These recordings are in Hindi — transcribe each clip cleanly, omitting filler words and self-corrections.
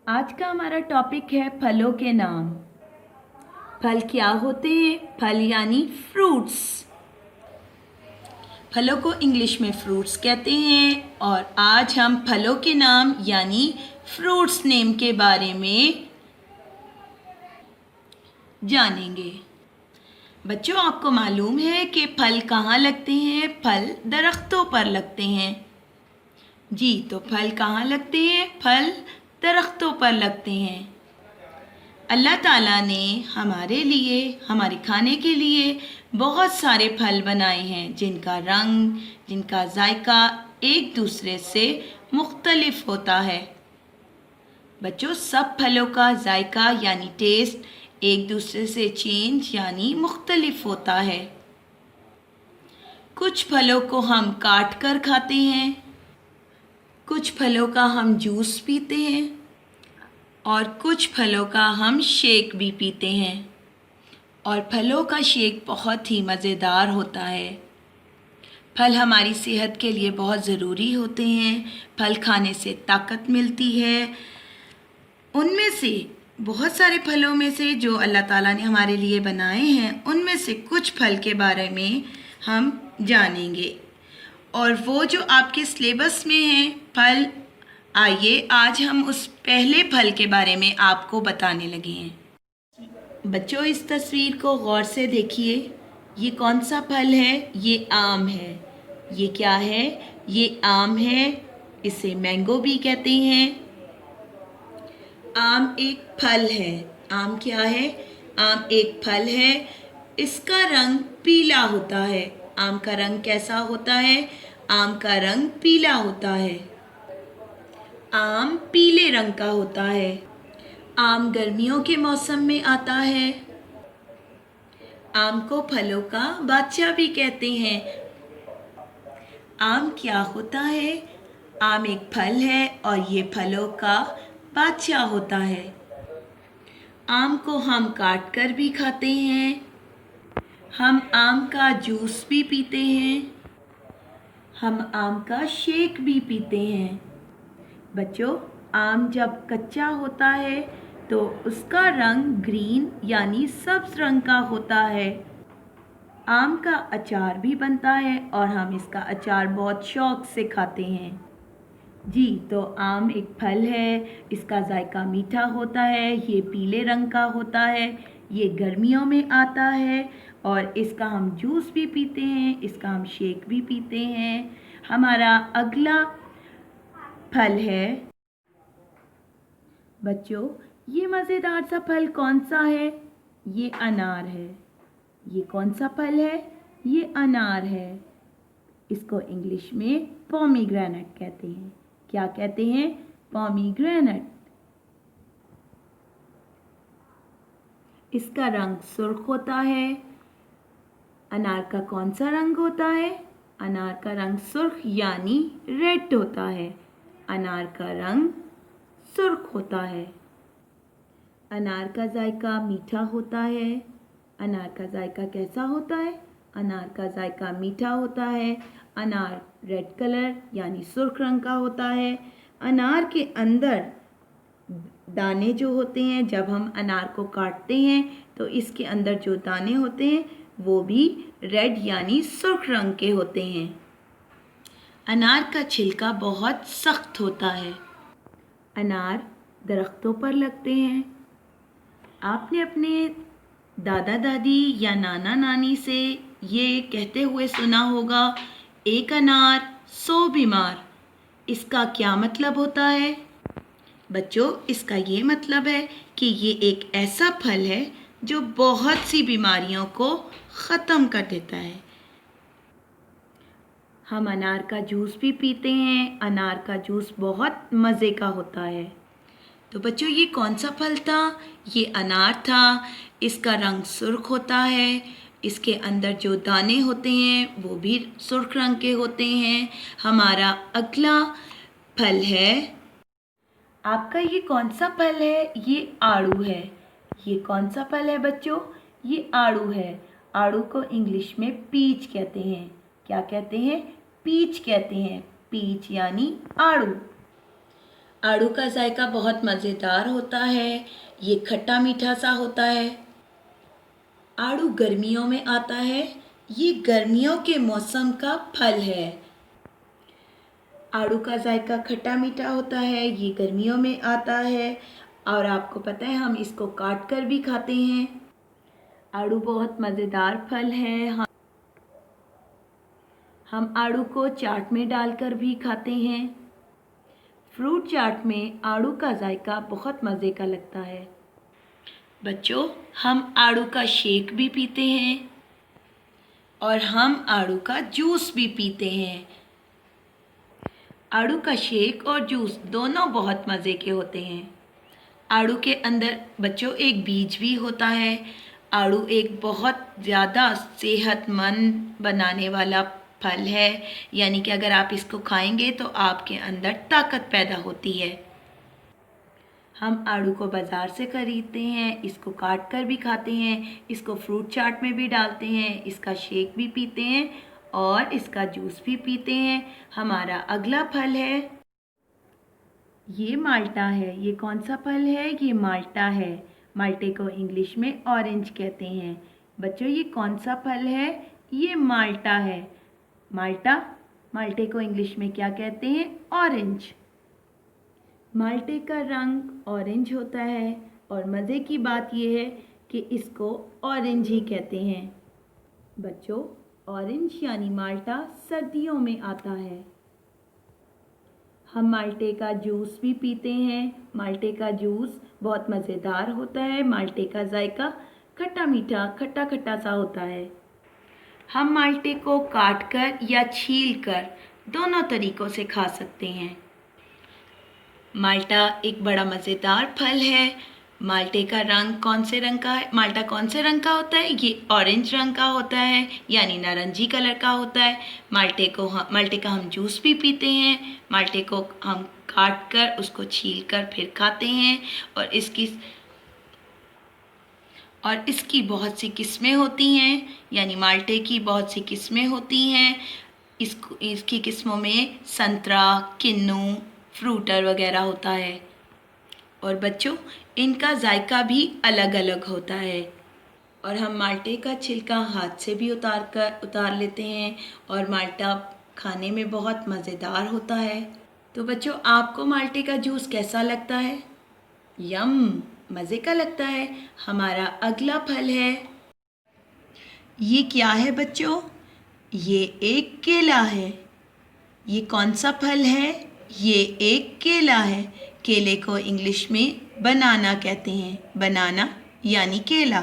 आज का हमारा टॉपिक है फलों के नाम। फल क्या होते हैं? फल यानी फ्रूट्स। फलों को इंग्लिश में फ्रूट्स कहते हैं और आज हम फलों के नाम यानी फ्रूट्स नेम के बारे में जानेंगे। बच्चों, आपको मालूम है कि फल कहाँ लगते हैं? फल दरख्तों पर लगते हैं। जी, तो फल कहाँ लगते हैं? फल दरख्तों पर लगते हैं। अल्लाह ताला ने हमारे लिए, हमारे खाने के लिए बहुत सारे फल बनाए हैं जिनका रंग, जिनका जायका एक दूसरे से मुख्तलिफ होता है। बच्चों, सब फलों का जायका यानी टेस्ट एक दूसरे से चेंज यानी मुख्तलिफ होता है। कुछ फलों को हम काट कर खाते हैं, कुछ फलों का हम जूस पीते हैं और कुछ फलों का हम शेक भी पीते हैं। और फलों का शेक बहुत ही मज़ेदार होता है। फल हमारी सेहत के लिए बहुत ज़रूरी होते हैं। फल खाने से ताकत मिलती है। उनमें से बहुत सारे फलों में से जो अल्लाह ताला ने हमारे लिए बनाए हैं, उनमें से कुछ फल के बारे में हम जानेंगे और वो जो आपके सिलेबस में हैं फल, आइए आज हम उस पहले फल के बारे में आपको बताने लगे हैं। बच्चों, इस तस्वीर को गौर से देखिए। ये कौन सा फल है? ये आम है। ये क्या है? ये आम है। इसे मैंगो भी कहते हैं। आम एक फल है। आम क्या है? आम एक फल है। इसका रंग पीला होता है। आम का रंग कैसा होता है? आम का रंग पीला होता है। आम पीले रंग का होता है। आम गर्मियों के मौसम में आता है। आम को फलों का बादशाह भी कहते हैं। आम क्या होता है? आम एक फल है और ये फलों का बादशाह होता है। आम को हम काट कर भी खाते हैं। हम आम का जूस भी पीते हैं। हम आम का शेक भी पीते हैं। बच्चों, आम जब कच्चा होता है तो उसका रंग ग्रीन यानी सब्ज रंग का होता है। आम का अचार भी बनता है और हम इसका अचार बहुत शौक से खाते हैं। जी, तो आम एक फल है। इसका जायका मीठा होता है। ये पीले रंग का होता है। ये गर्मियों में आता है और इसका हम जूस भी पीते हैं। इसका हम शेक भी पीते हैं। हमारा अगला फल है। बच्चों, ये मज़ेदार सा फल कौन सा है? ये अनार है। ये कौन सा फल है? ये अनार है। इसको इंग्लिश में पोमीग्रेनेट कहते हैं। क्या कहते हैं? पोमीग्रेनेट। इसका रंग सुर्ख होता है। अनार का कौन सा रंग होता है? अनार का रंग सुर्ख यानी रेड होता है। अनार का रंग सुर्ख होता है। अनार का जायका मीठा होता है। अनार का जायका कैसा होता है? अनार का जायका मीठा होता है। अनार रेड कलर यानी सुर्ख रंग का होता है। अनार के अंदर दाने जो होते हैं, जब हम अनार को काटते हैं तो इसके अंदर जो दाने होते हैं वो भी रेड यानी सुर्ख रंग के होते हैं। अनार का छिलका बहुत सख्त होता है। अनार दरख्तों पर लगते हैं। आपने अपने दादा दादी या नाना नानी से ये कहते हुए सुना होगा, एक अनार 100 बीमार। इसका क्या मतलब होता है? बच्चों, इसका ये मतलब है कि ये एक ऐसा फल है जो बहुत सी बीमारियों को ख़त्म कर देता है। हम अनार का जूस भी पीते हैं। अनार का जूस बहुत मज़े का होता है। तो बच्चों, ये कौन सा फल था? ये अनार था। इसका रंग सुर्ख होता है। इसके अंदर जो दाने होते हैं वो भी सुर्ख रंग के होते हैं। हमारा अगला फल है। आपका ये कौन सा फल है? ये आड़ू है। ये कौन सा फल है बच्चों? ये आड़ू है। आड़ू को इंग्लिश में पीच कहते हैं। क्या कहते हैं? पीच कहते हैं। पीच यानी आड़ू। आड़ू का जायका बहुत मज़ेदार होता है। ये खट्टा मीठा सा होता है। आड़ू गर्मियों में आता है। ये गर्मियों के मौसम का फल है। आड़ू का जायका खट्टा मीठा होता है। ये गर्मियों में आता है और आपको पता है हम इसको काट कर भी खाते हैं। आड़ू बहुत मज़ेदार फल है। हम आड़ू को चाट में डालकर भी खाते हैं। फ्रूट चाट में आड़ू का जायका बहुत मज़े का लगता है। बच्चों, हम आड़ू का शेक भी पीते हैं और हम आड़ू का जूस भी पीते हैं। आड़ू का शेक और जूस दोनों बहुत मज़े के होते हैं। आड़ू के अंदर बच्चों एक बीज भी होता है। आड़ू एक बहुत ज़्यादा सेहतमंद बनाने वाला फल है, यानी कि अगर आप इसको खाएंगे तो आपके अंदर ताकत पैदा होती है। हम आड़ू को बाज़ार से ख़रीदते हैं, इसको काट कर भी खाते हैं, इसको फ्रूट चाट में भी डालते हैं, इसका शेक भी पीते हैं और इसका जूस भी पीते हैं। हमारा अगला फल है, ये माल्टा है। ये कौन सा फल है? ये माल्टा है। माल्टे को इंग्लिश में ऑरेंज कहते हैं। बच्चों, ये कौन सा फल है? ये माल्टा है। माल्टे को इंग्लिश में क्या कहते हैं? ऑरेंज। माल्टे का रंग ऑरेंज होता है और मज़े की बात यह है कि इसको ऑरेंज ही कहते हैं। बच्चों, ऑरेंज यानी माल्टा सर्दियों में आता है। हम माल्टे का जूस भी पीते हैं। माल्टे का जूस बहुत मज़ेदार होता है। माल्टे का जायका खट्टा मीठा, खट्टा खट्टा सा होता है। हम माल्टे को काट कर या छील कर दोनों तरीक़ों से खा सकते हैं। माल्टा एक बड़ा मज़ेदार फल है। माल्टे का रंग कौन से रंग का है? माल्टा कौन से रंग का होता है? ये ऑरेंज रंग का होता है, यानी नारंगी कलर का होता है। माल्टे का हम जूस भी पीते हैं। माल्टे को हम काट कर उसको छील कर फिर खाते हैं और इसकी बहुत सी किस्में होती हैं, यानी माल्टे की बहुत सी किस्में होती हैं। इसकी किस्मों में संतरा, किन्नू, फ्रूटर वगैरह होता है। और बच्चों, इनका जायका भी अलग अलग होता है। और हम माल्टे का छिलका हाथ से भी उतार लेते हैं और माल्टा खाने में बहुत मज़ेदार होता है। तो बच्चों, आपको माल्टे का जूस कैसा लगता है? यम, मज़े का लगता है। हमारा अगला फल है, ये क्या है बच्चों? ये एक केला है। ये कौन सा फल है? ये एक केला है। केले को इंग्लिश में बनाना कहते हैं। बनाना यानी केला।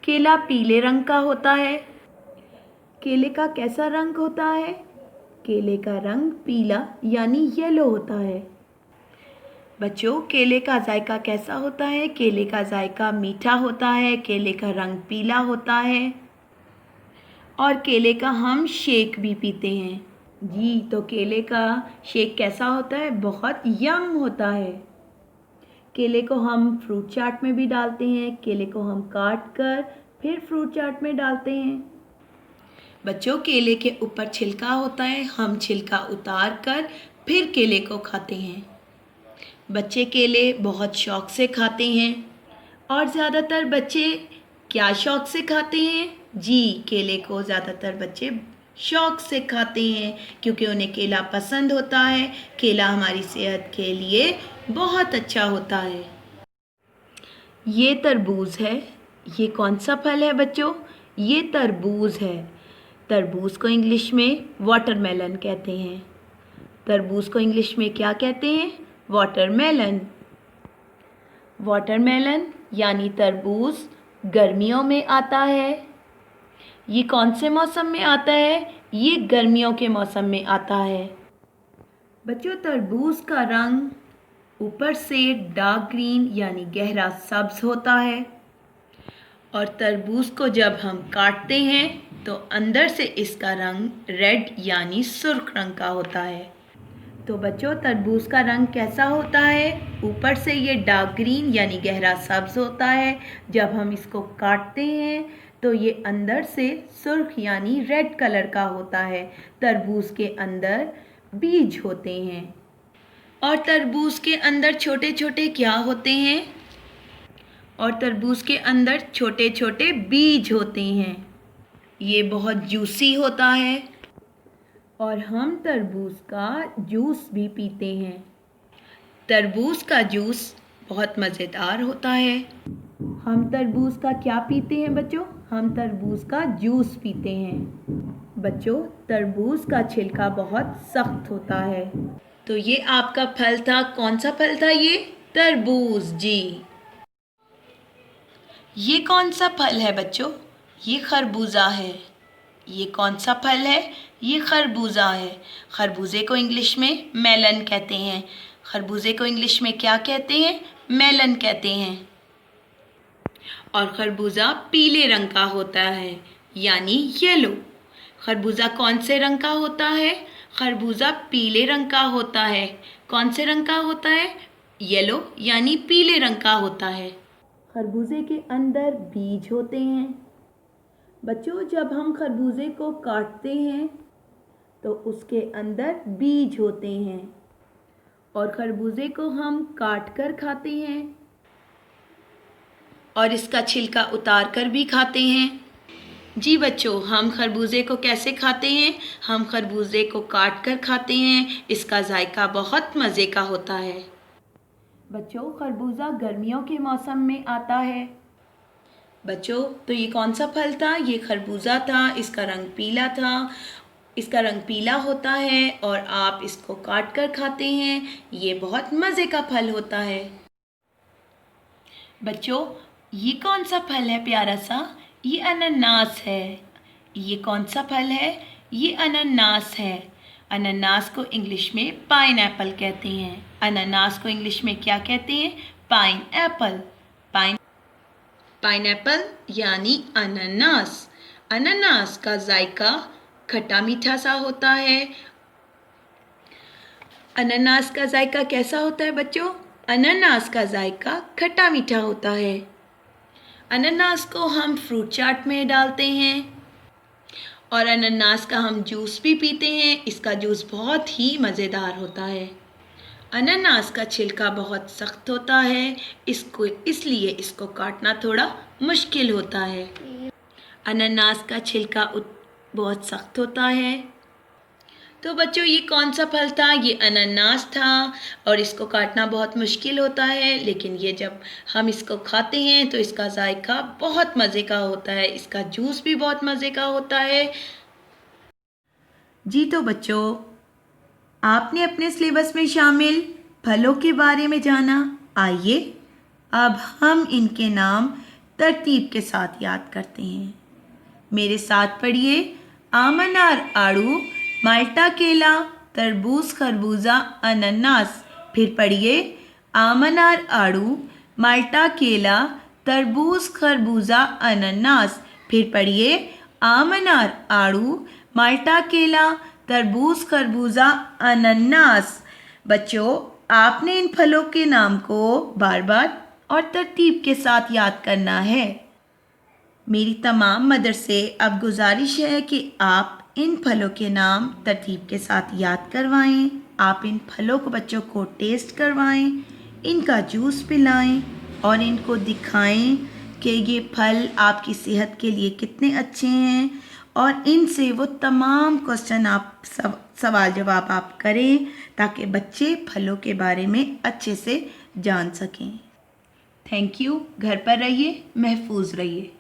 केला पीले रंग का होता है। केले का कैसा रंग होता है? केले का रंग पीला यानी येलो होता है। बच्चों, केले का जायका कैसा होता है? केले का जायका मीठा होता है। केले का रंग पीला होता है और केले का हम शेक भी पीते हैं। जी, तो केले का शेक कैसा होता है? बहुत यम होता है। केले को हम फ्रूट चाट में भी डालते हैं। केले को हम काट कर फिर फ्रूट चाट में डालते हैं। बच्चों, केले के ऊपर छिलका होता है। हम छिलका उतार कर फिर केले को खाते हैं। बच्चे केले बहुत शौक़ से खाते हैं। और ज़्यादातर बच्चे क्या शौक़ से खाते हैं? जी, केले को ज़्यादातर बच्चे शौक़ से खाते हैं क्योंकि उन्हें केला पसंद होता है। केला हमारी सेहत के लिए बहुत अच्छा होता है। ये तरबूज है। ये कौन सा फल है बच्चों? ये तरबूज है। तरबूज को इंग्लिश में वाटरमेलन कहते हैं। तरबूज को इंग्लिश में क्या कहते हैं? वाटरमेलन। वाटरमेलन यानी तरबूज गर्मियों में आता है। ये कौन से मौसम में आता है? ये गर्मियों के मौसम में आता है। बच्चों, तरबूज का रंग ऊपर से डार्क ग्रीन यानी गहरा सब्ज होता है और तरबूज को जब हम काटते हैं तो अंदर से इसका रंग रेड यानी सुर्ख रंग का होता है। तो बच्चों, तरबूज का रंग कैसा होता है? ऊपर से ये डार्क ग्रीन यानी गहरा सब्ज होता है। जब हम इसको काटते हैं तो ये अंदर से सुर्ख यानी रेड कलर का होता है। तरबूज के अंदर बीज होते हैं। और तरबूज के अंदर छोटे छोटे क्या होते हैं? और तरबूज के अंदर छोटे छोटे बीज होते हैं। ये बहुत जूसी होता है और हम तरबूज का जूस भी पीते हैं। तरबूज का जूस बहुत मज़ेदार होता है। हम तरबूज का क्या पीते हैं बच्चों? हम तरबूज का जूस पीते हैं। बच्चों, तरबूज का छिलका बहुत सख्त होता है। तो ये आपका फल था। कौन सा फल था ये? तरबूज जी। ये कौन सा फल है बच्चों? ये खरबूजा है। ये कौन सा फल है? ये खरबूजा है। खरबूजे को इंग्लिश में मेलन कहते हैं। खरबूजे को इंग्लिश में क्या कहते हैं? मेलन कहते हैं। और खरबूजा पीले रंग का होता है, यानी येलो। खरबूजा कौन से रंग का होता है? खरबूजा पीले रंग का होता है। कौन से रंग का होता है? येलो, यानी पीले रंग का होता है। खरबूजे के अंदर बीज होते हैं। बच्चों, जब हम खरबूजे को काटते हैं तो उसके अंदर बीज होते हैं और खरबूजे को हम काट कर खाते हैं और इसका छिलका उतार कर भी खाते हैं। जी बच्चों, हम खरबूजे को कैसे खाते हैं? हम खरबूजे को काट कर खाते हैं। इसका जायका बहुत मज़े का होता है। बच्चों, खरबूजा गर्मियों के मौसम में आता है। बच्चों, तो ये कौन सा फल था? ये खरबूजा था। इसका रंग पीला था। इसका रंग पीला होता है और आप इसको काट कर खाते हैं। ये बहुत मज़े का फल होता है। बच्चों, ये कौन सा फल है प्यारा सा? ये अनानास है। ये कौन सा फल है? ये अनानास है। अनानास को इंग्लिश में पाइनएप्पल कहते हैं। अनानास को इंग्लिश में क्या कहते हैं? पाइनएप्पल। पाइनएप्पल यानी अनानास। अनानास का जायका खट्टा मीठा सा होता है। अनानास का जायका कैसा होता है बच्चों? अनानास का जायका खट्टा मीठा होता है। अनानास को हम फ्रूट चाट में डालते हैं और अनानास का हम जूस भी पीते हैं। इसका जूस बहुत ही मज़ेदार होता है। अनानास का छिलका बहुत सख्त होता है, इसलिए इसको काटना थोड़ा मुश्किल होता है। अनानास का छिलका बहुत सख्त होता है। तो बच्चों, ये कौन सा फल था? ये अनानास था और इसको काटना बहुत मुश्किल होता है, लेकिन ये जब हम इसको खाते हैं तो इसका जायका बहुत मज़े का होता है। इसका जूस भी बहुत मज़े का होता है। जी तो बच्चों, आपने अपने सिलेबस में शामिल फलों के बारे में जाना। आइए अब हम इनके नाम तरतीब के साथ याद करते हैं। मेरे साथ पढ़िए। आम, अनार, आड़ू, माल्टा, केला, तरबूज, खरबूजा, अनानास। फिर पढ़िए। आम, अनार, आड़ू, माल्टा, केला, तरबूज, खरबूजा, अनानास। फिर पढ़िए। आम, अनार, आड़ू, माल्टा, केला, तरबूज, खरबूजा, अनानास। बच्चों, आपने इन फलों के नाम को बार बार और तरतीब के साथ याद करना है। मेरी तमाम मदर से अब गुजारिश है कि आप इन फलों के नाम तरतीब के साथ याद करवाएं। आप इन फलों को बच्चों को टेस्ट करवाएं, इनका जूस पिलाएं और इनको दिखाएं कि ये फल आपकी सेहत के लिए कितने अच्छे हैं और इनसे वो तमाम क्वेश्चन आप सवाल जवाब आप करें ताकि बच्चे फलों के बारे में अच्छे से जान सकें। Thank you. घर पर रहिए, महफूज रहिए।